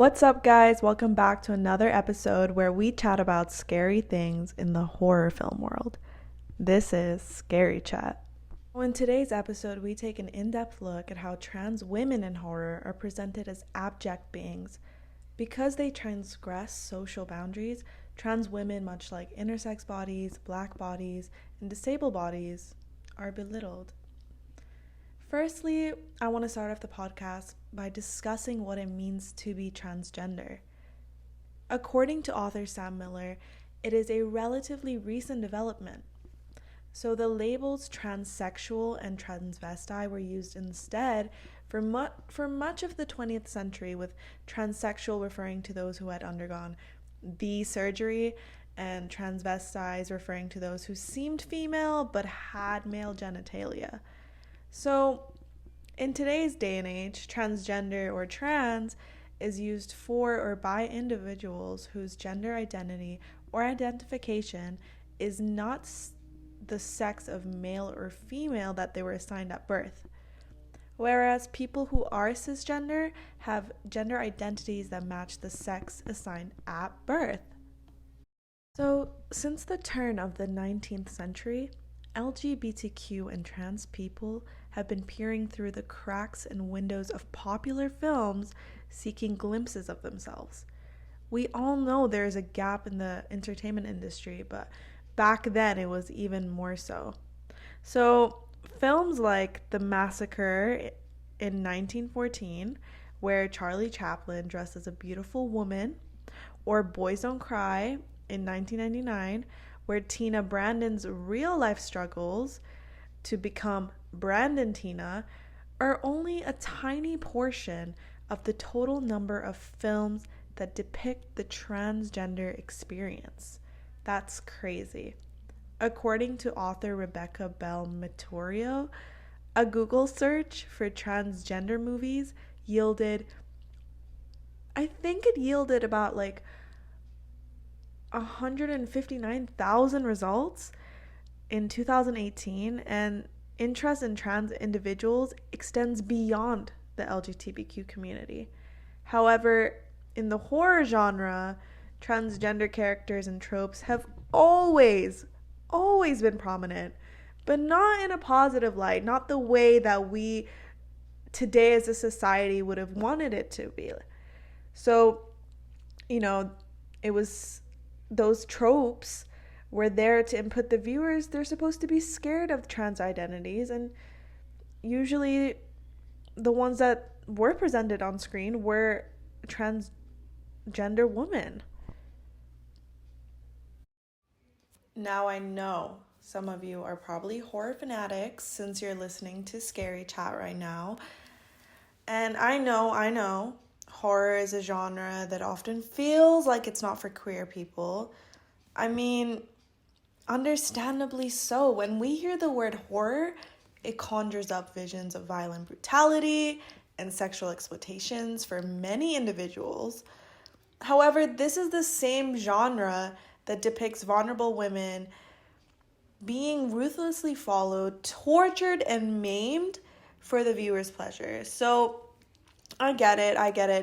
What's up, guys? Welcome back to another episode where we chat about scary things in the horror film world. This is Scary Chat. In today's episode, we take an in-depth look at how trans women in horror are presented as abject beings. Because they transgress social boundaries, trans women, much like intersex bodies, black bodies, and disabled bodies, are belittled. Firstly, I want to start off the podcast by discussing what it means to be transgender. According to author Sam Miller, it is a relatively recent development. So the labels transsexual and transvestite were used instead for much of the 20th century, with transsexual referring to those who had undergone the surgery and transvestites referring to those who seemed female but had male genitalia. So, in today's day and age, transgender or trans is used for or by individuals whose gender identity or identification is not the sex of male or female that they were assigned at birth. Whereas people who are cisgender have gender identities that match the sex assigned at birth. So, since the turn of the 19th century, LGBTQ and trans people have been peering through the cracks and windows of popular films seeking glimpses of themselves. We all know there is a gap in the entertainment industry, but back then it was even more so. So, films like The Massacre in 1914, where Charlie Chaplin dressed as a beautiful woman, or Boys Don't Cry in 1999, where Tina Brandon's real-life struggles to become Brandon Tina are only a tiny portion of the total number of films that depict the transgender experience. That's crazy. According to author Rebecca Bell Matorio, a Google search for transgender movies yielded about 159,000 results in 2018, and interest in trans individuals extends beyond the LGBTQ community. However, in the horror genre, transgender characters and tropes have always been prominent, but not in a positive light, not the way that we today as a society would have wanted it to be. So, it was those tropes were there to input the viewers. They're supposed to be scared of trans identities, and usually the ones that were presented on screen were transgender women. Now, I know some of you are probably horror fanatics since you're listening to Scary Chat right now. And I know, horror is a genre that often feels like it's not for queer people. I mean, understandably so. When we hear the word horror, it conjures up visions of violent brutality and sexual exploitations for many individuals. However, this is the same genre that depicts vulnerable women being ruthlessly followed, tortured, and maimed for the viewer's pleasure. So, I get it.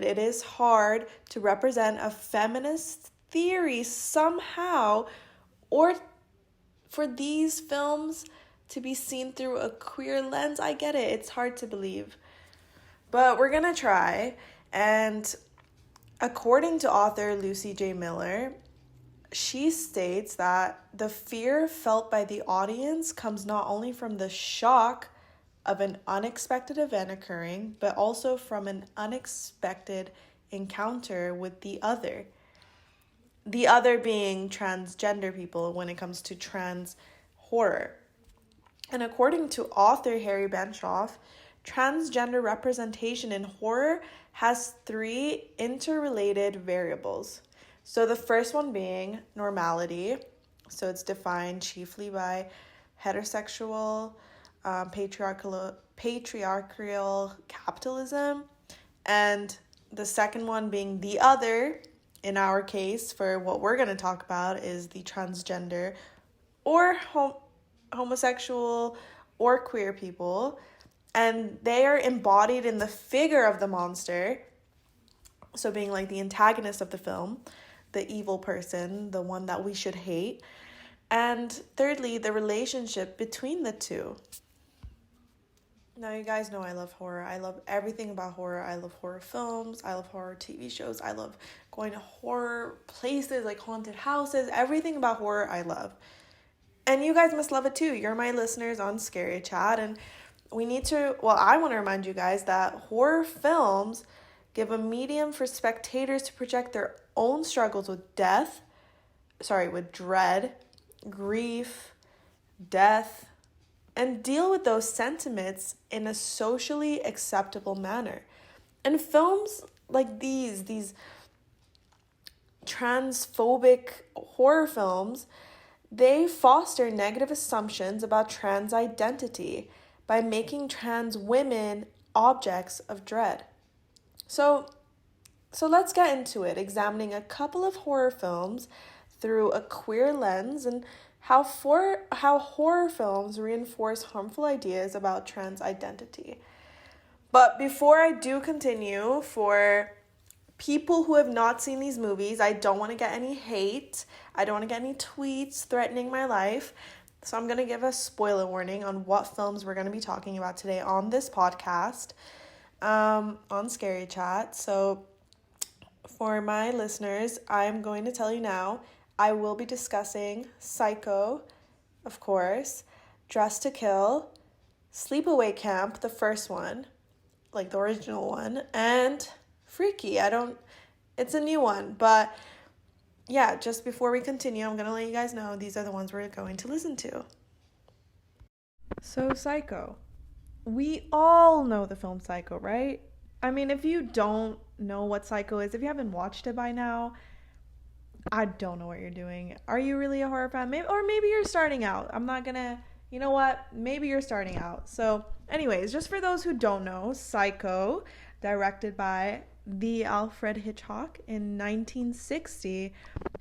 It is hard to represent a feminist theory somehow, or for these films to be seen through a queer lens. I get it. It's hard to believe. But we're going to try. And according to author Lucy J. Miller, she states that the fear felt by the audience comes not only from the shock of an unexpected event occurring, but also from an unexpected encounter with the other. The other being transgender people when it comes to trans horror. And according to author Harry Benshoff, transgender representation in horror has 3 interrelated variables. So the first one being normality. So it's defined chiefly by heterosexual, patriarchal capitalism. And the second one being the other. In our case, for what we're going to talk about, is the transgender or homosexual or queer people. And they are embodied in the figure of the monster. So being like the antagonist of the film, the evil person, the one that we should hate. And thirdly, the relationship between the two. Now, you guys know I love horror. I love everything about horror. I love horror films. I love horror TV shows. I love going to horror places like haunted houses. Everything about horror I love. And you guys must love it too. You're my listeners on Scary Chat. And I want to remind you guys that horror films give a medium for spectators to project their own struggles with with dread, grief, death, and deal with those sentiments in a socially acceptable manner. And films like these transphobic horror films, they foster negative assumptions about trans identity by making trans women objects of dread. So let's get into it, examining a couple of horror films through a queer lens and how horror films reinforce harmful ideas about trans identity. But before I do continue, for people who have not seen these movies, I don't want to get any hate. I don't want to get any tweets threatening my life. So I'm going to give a spoiler warning on what films we're going to be talking about today on this podcast, on Scary Chat. So for my listeners, I'm going to tell you now, I will be discussing Psycho, of course, Dressed to Kill, Sleepaway Camp, the first one, like the original one, and Freaky. It's a new one, but yeah, just before we continue, I'm going to let you guys know these are the ones we're going to listen to. So Psycho. We all know the film Psycho, right? I mean, if you don't know what Psycho is, if you haven't watched it by now, I don't know what you're doing. Are you really a horror fan? Maybe you're starting out. I'm not gonna, you know what? Maybe you're starting out. So anyways, just for those who don't know, Psycho, directed by the Alfred Hitchcock in 1960,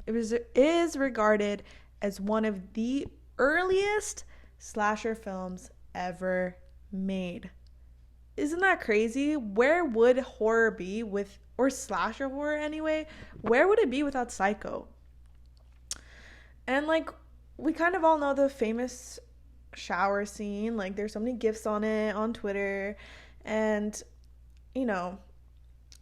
is regarded as one of the earliest slasher films ever made. Isn't that crazy? Where would horror be or slasher horror anyway, where would it be without Psycho? And like, we kind of all know the famous shower scene. Like, there's so many gifs on it on Twitter. And, you know,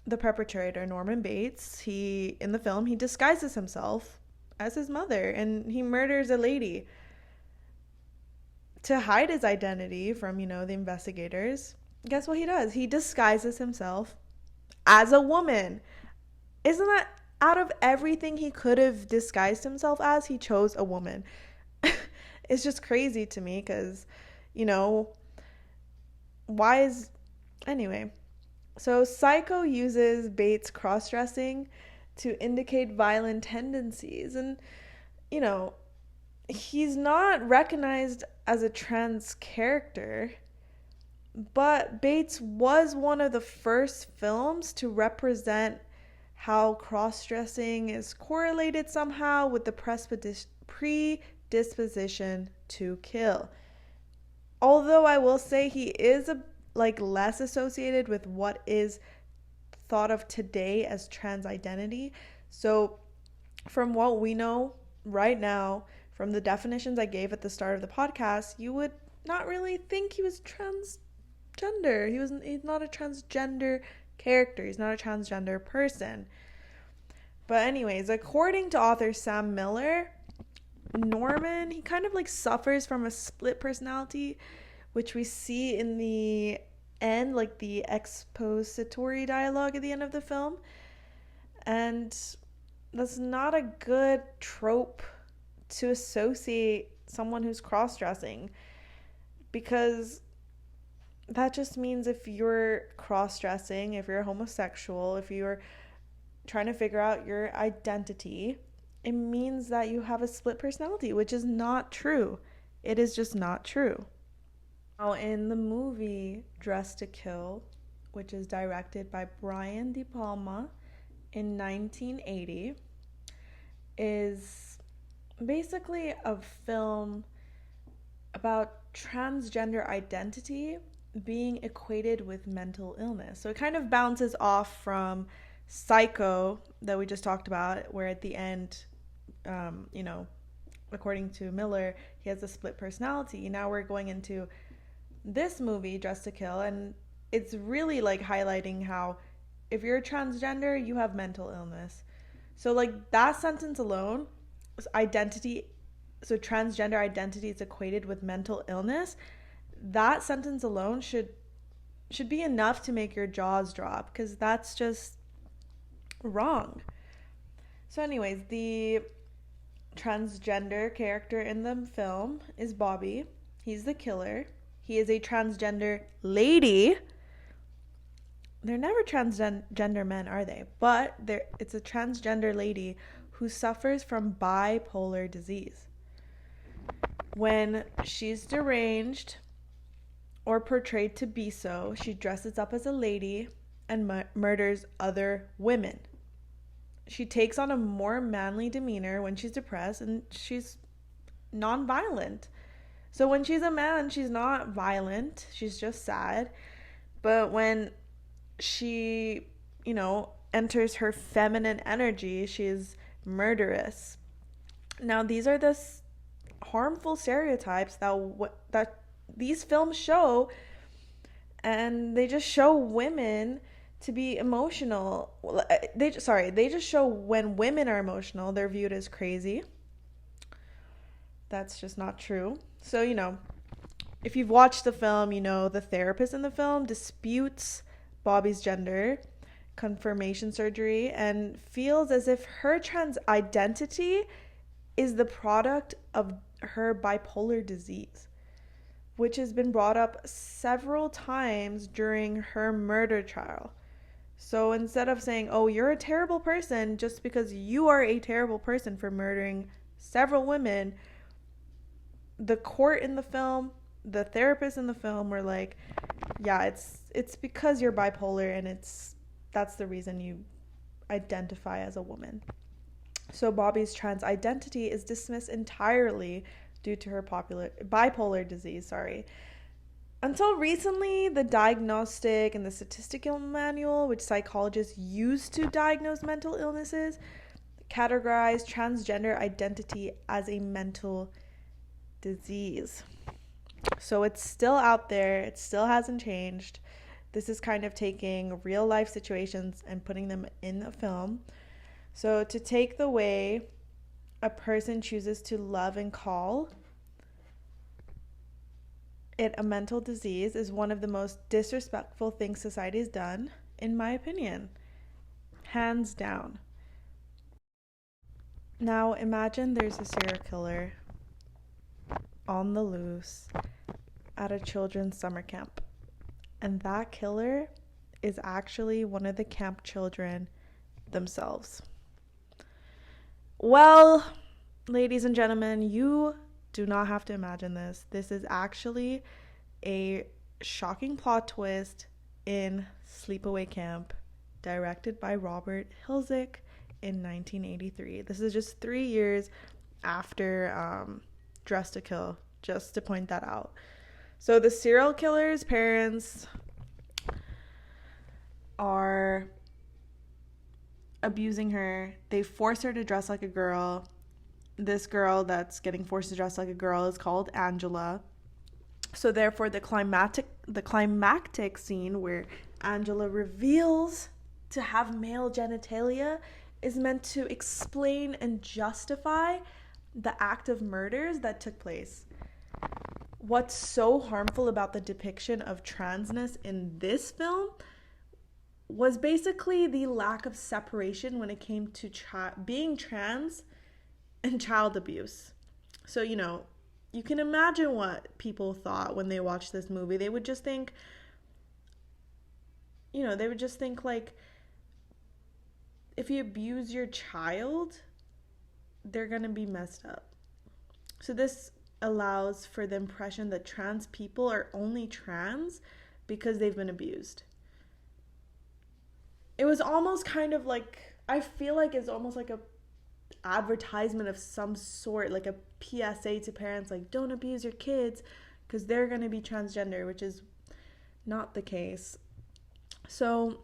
the perpetrator, Norman Bates, in the film, he disguises himself as his mother and he murders a lady to hide his identity from, the investigators. Guess what he does? He disguises himself as a woman. Isn't that, out of everything he could have disguised himself as, he chose a woman? It's just crazy to me because, anyway. So Psycho uses Bates' cross-dressing to indicate violent tendencies. And, he's not recognized as a trans character. But Bates was one of the first films to represent how cross-dressing is correlated somehow with the predisposition to kill. Although I will say he is less associated with what is thought of today as trans identity. So from what we know right now, from the definitions I gave at the start of the podcast, you would not really think he was transgender. He's not a transgender character. He's not a transgender person. But anyways, according to author Sam Miller, Norman, he kind of suffers from a split personality, which we see in the end, the expository dialogue at the end of the film. And that's not a good trope to associate someone who's cross-dressing, because that just means if you're cross-dressing, if you're homosexual, if you're trying to figure out your identity, it means that you have a split personality, which is not true. It is just not true. Now, in the movie Dressed to Kill, which is directed by Brian De Palma in 1980, is basically a film about transgender identity being equated with mental illness. So it kind of bounces off from Psycho that we just talked about, where at the end, you know, according to Miller, he has a split personality. Now we're going into this movie, Dressed to Kill, and it's really like highlighting how if you're a transgender, you have mental illness. So like that sentence alone, identity, so transgender identity is equated with mental illness. That sentence alone should be enough to make your jaws drop, because that's just wrong. So anyways, the transgender character in the film is Bobby. He's the killer. He is a transgender lady. They're never transgender men, are they? But it's a transgender lady who suffers from bipolar disease. When she's deranged or portrayed to be so, she dresses up as a lady and murders other women. She takes on a more manly demeanor when she's depressed, and she's non-violent. So when she's a man, she's not violent. She's just sad. But when she, enters her feminine energy, she's murderous. Now, these are the harmful stereotypes that these films show, and they just show women to be emotional. They just show when women are emotional, they're viewed as crazy. That's just not true. So, if you've watched the film, the therapist in the film disputes Bobby's gender confirmation surgery and feels as if her trans identity is the product of her bipolar disease, which has been brought up several times during her murder trial. So instead of saying, oh, you're a terrible person just because you are a terrible person for murdering several women, the court in the film, the therapist in the film were like, yeah, it's because you're bipolar, and that's the reason you identify as a woman. So Bobby's trans identity is dismissed entirely due to her bipolar disease, Until recently, the Diagnostic and the Statistical Manual, which psychologists use to diagnose mental illnesses, categorized transgender identity as a mental disease. So it's still out there. It still hasn't changed. This is kind of taking real life situations and putting them in a film. So to take the way a person chooses to love and call it a mental disease is one of the most disrespectful things society has done, in my opinion. Hands down. Now imagine there's a serial killer on the loose at a children's summer camp, and that killer is actually one of the camp children themselves. Well, ladies and gentlemen, you do not have to imagine this. This is actually a shocking plot twist in Sleepaway Camp, directed by Robert Hiltzik in 1983. This is just 3 years after Dressed to Kill, just to point that out. So the serial killer's parents are abusing her. They force her to dress like a girl. This girl that's getting forced to dress like a girl is called Angela. So therefore, the climactic scene where Angela reveals to have male genitalia is meant to explain and justify the act of murders that took place. What's so harmful about the depiction of transness in this film was basically the lack of separation when it came to being trans and child abuse. So, you can imagine what people thought when they watched this movie. They would just think, like, if you abuse your child, they're going to be messed up. So this allows for the impression that trans people are only trans because they've been abused. It was almost kind of like, I feel like it's almost like a advertisement of some sort, like a PSA to parents, like, don't abuse your kids because they're going to be transgender, which is not the case. So,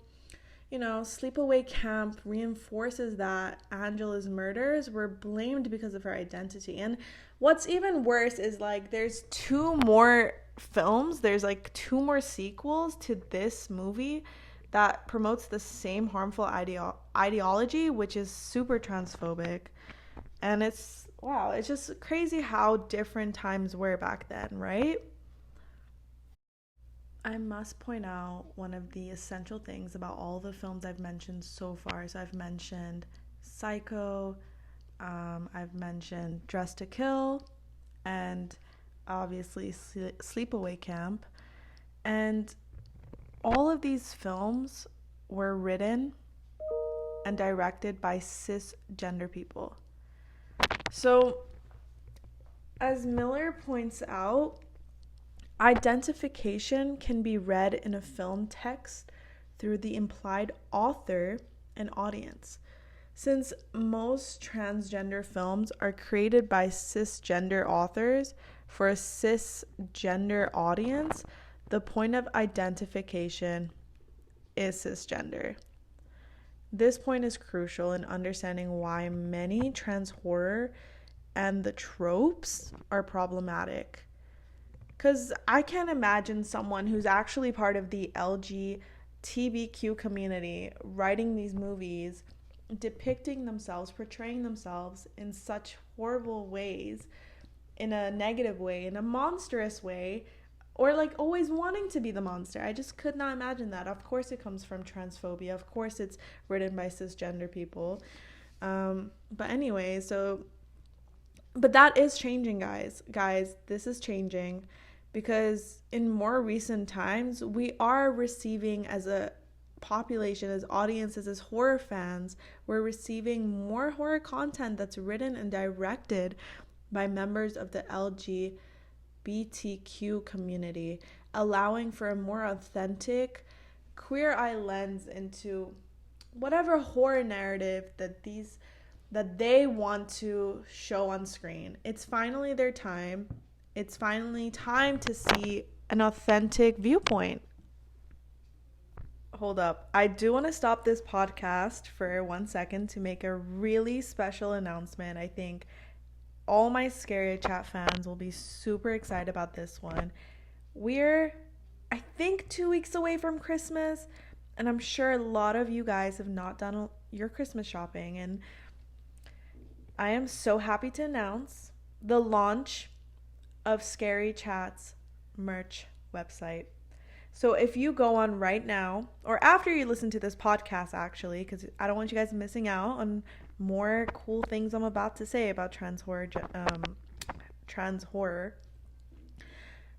Sleepaway Camp reinforces that Angela's murders were blamed because of her identity. And what's even worse is like there's two more films, there's like two more sequels to this movie that promotes the same harmful ideology, which is super transphobic. And it's just crazy how different times were back then, right? I must point out one of the essential things about all the films I've mentioned so far. So I've mentioned Psycho, I've mentioned Dress to Kill, and obviously Sleepaway Camp. And all of these films were written and directed by cisgender people. So, as Miller points out, identification can be read in a film text through the implied author and audience. Since most transgender films are created by cisgender authors for a cisgender audience, the point of identification is cisgender. This point is crucial in understanding why many trans horror and the tropes are problematic. Because I can't imagine someone who's actually part of the LGBTQ community writing these movies, depicting themselves, portraying themselves in such horrible ways, in a negative way, in a monstrous way, or like always wanting to be the monster. I just could not imagine that. Of course it comes from transphobia. Of course it's written by cisgender people. But anyway, but that is changing, guys. Guys, this is changing because in more recent times, we are receiving as a population, as audiences, as horror fans, we're receiving more horror content that's written and directed by members of the LGBTQ community, allowing for a more authentic, queer eye lens into whatever horror narrative that they want to show on screen. It's finally their time. It's finally time to see an authentic viewpoint. Hold up. I do want to stop this podcast for 1 second to make a really special announcement. I think all my Scary Chat fans will be super excited about this one. We're, I think, 2 weeks away from Christmas, and I'm sure a lot of you guys have not done your Christmas shopping, and I am so happy to announce the launch of Scary Chat's merch website. So if you go on right now, or after you listen to this podcast actually, because I don't want you guys missing out on more cool things I'm about to say about trans horror.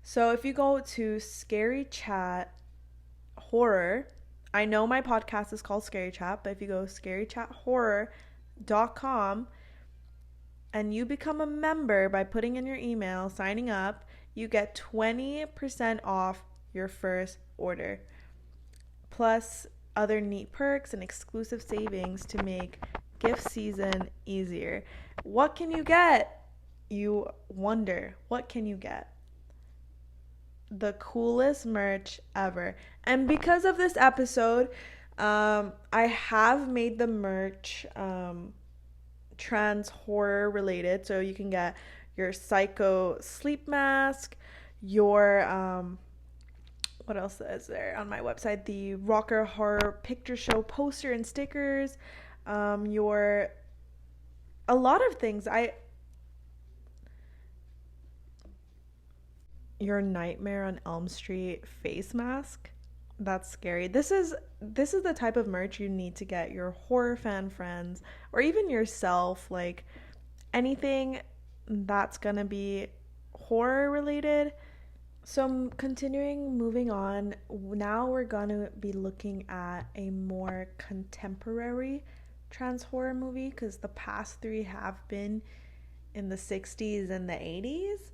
So if you go to Scary Chat Horror, I know my podcast is called Scary Chat, but if you go scarychathorror.com and you become a member by putting in your email, signing up, you get 20% off your first order, plus other neat perks and exclusive savings to make gift season easier. What can you get? You wonder, what can you get? The coolest merch ever. And because of this episode, I have made the merch trans horror related, so you can get your Psycho sleep mask, your what else is there on my website? The Rocker Horror Picture Show poster and stickers. A lot of things. Your Nightmare on Elm Street face mask. That's scary. This is the type of merch you need to get your horror fan friends, or even yourself, like anything that's gonna be horror related. So moving on, now we're gonna be looking at a more contemporary trans horror movie, because the past three have been in the 60s and the 80s.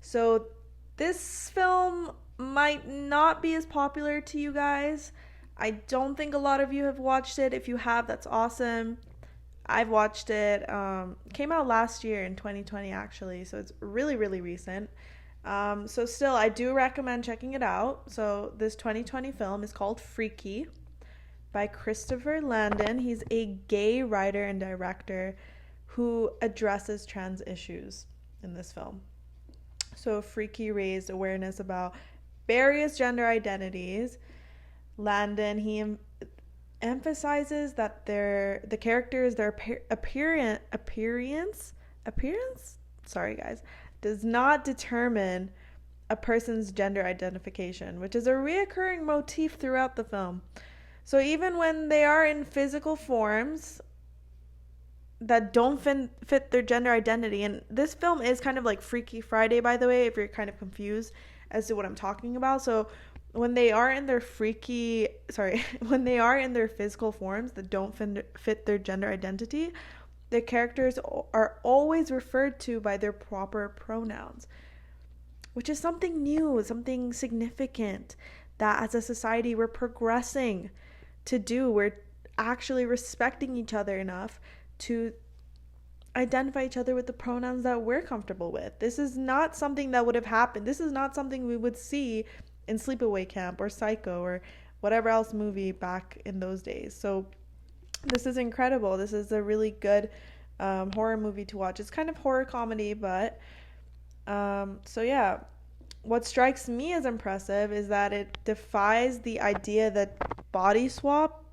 So this film might not be as popular to you guys. I don't think a lot of you have watched it. If you have, that's awesome. I've watched it. Came out last year in 2020 actually, so it's really, really recent. So still, I do recommend checking it out. So this 2020 film is called Freaky. by Christopher Landon. He's a gay writer and director who addresses trans issues in this film. So Freaky raised awareness about various gender identities. Landon, he emphasizes that the characters, their appearance, sorry guys, does not determine a person's gender identification, which is a reoccurring motif throughout the film. So even when they are in physical forms that don't fit their gender identity, and this film is kind of like Freaky Friday, by the way, if you're kind of confused as to what I'm talking about. So when they are in their when they are in their physical forms that don't fit their gender identity, the characters are always referred to by their proper pronouns, which is something new, something significant that as a society we're progressing to do. We're actually respecting each other enough to identify each other with the pronouns that we're comfortable with. This is not something that would have happened. This is not something we would see in Sleepaway Camp or Psycho or whatever else movie back in those days. So this is incredible. This is a really good horror movie to watch. It's kind of horror comedy, but so yeah, what strikes me as impressive is that it defies the idea that body swap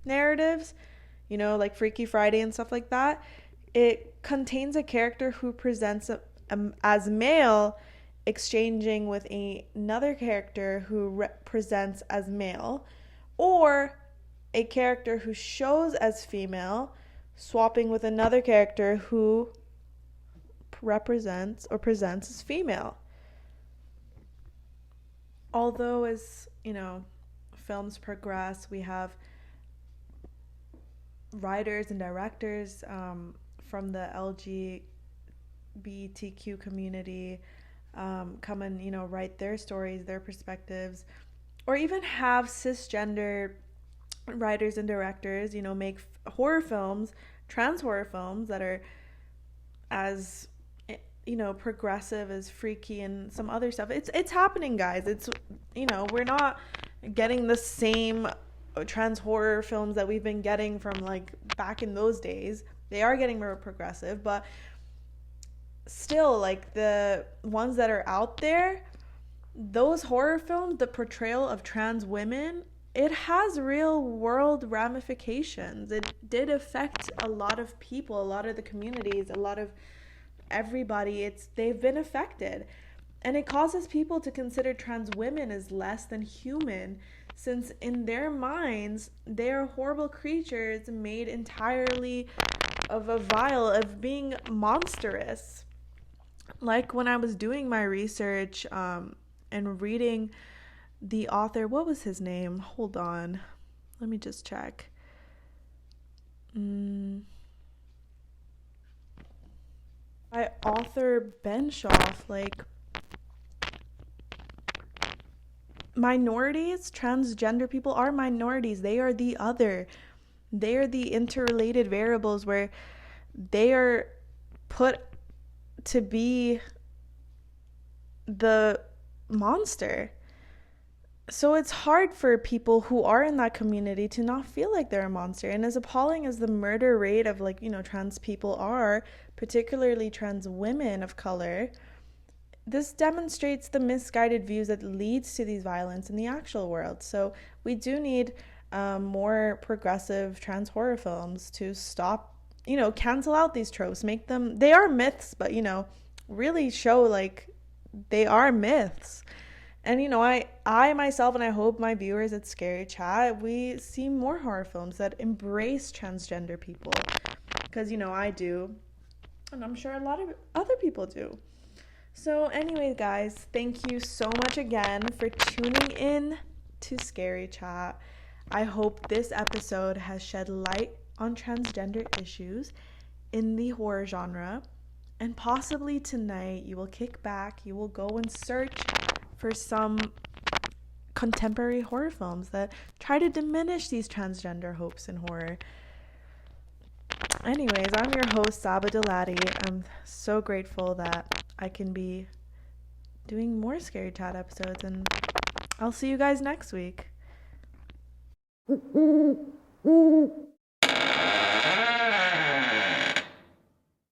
narratives, like Freaky Friday and stuff like that. It contains a character who presents as male exchanging with another character who presents as male, or a character who shows as female swapping with another character who represents or presents as female. Although as films progress, we have writers and directors from the LGBTQ community come and write their stories, their perspectives, or even have cisgender writers and directors make horror films, trans horror films that are as progressive as Freaky and some other stuff. It's happening, guys. It's we're not getting the same trans horror films that we've been getting from like back in those days. They are getting more progressive, but still, like the ones that are out there, those horror films, the portrayal of trans women, it has real world ramifications. It did affect a lot of people, a lot of the communities, a lot of everybody. They've been affected, and it causes people to consider trans women as less than human, since in their minds they are horrible creatures made entirely of a vial of being monstrous. Like when I was doing my research and reading the author, what was his name? Hold on, let me just check. By author Benshoff, like minorities, transgender people are minorities. They are the other. They are the interrelated variables where they are put to be the monster. So it's hard for people who are in that community to not feel like they're a monster. And as appalling as the murder rate of trans people are, particularly trans women of color, this demonstrates the misguided views that leads to these violence in the actual world. So we do need more progressive trans horror films to stop, cancel out these tropes, make them, they are myths, but really show like they are myths. And I myself, and I hope my viewers at Scary Chat, we see more horror films that embrace transgender people, because I do, and I'm sure a lot of other people do. So anyways, guys, thank you so much again for tuning in to Scary Chat. I hope this episode has shed light on transgender issues in the horror genre, and possibly tonight you will kick back, you will go and search for some contemporary horror films that try to diminish these transgender hopes in horror. Anyways, I'm your host, Saba Delati. I'm so grateful that I can be doing more Scary Chat episodes, and I'll see you guys next week.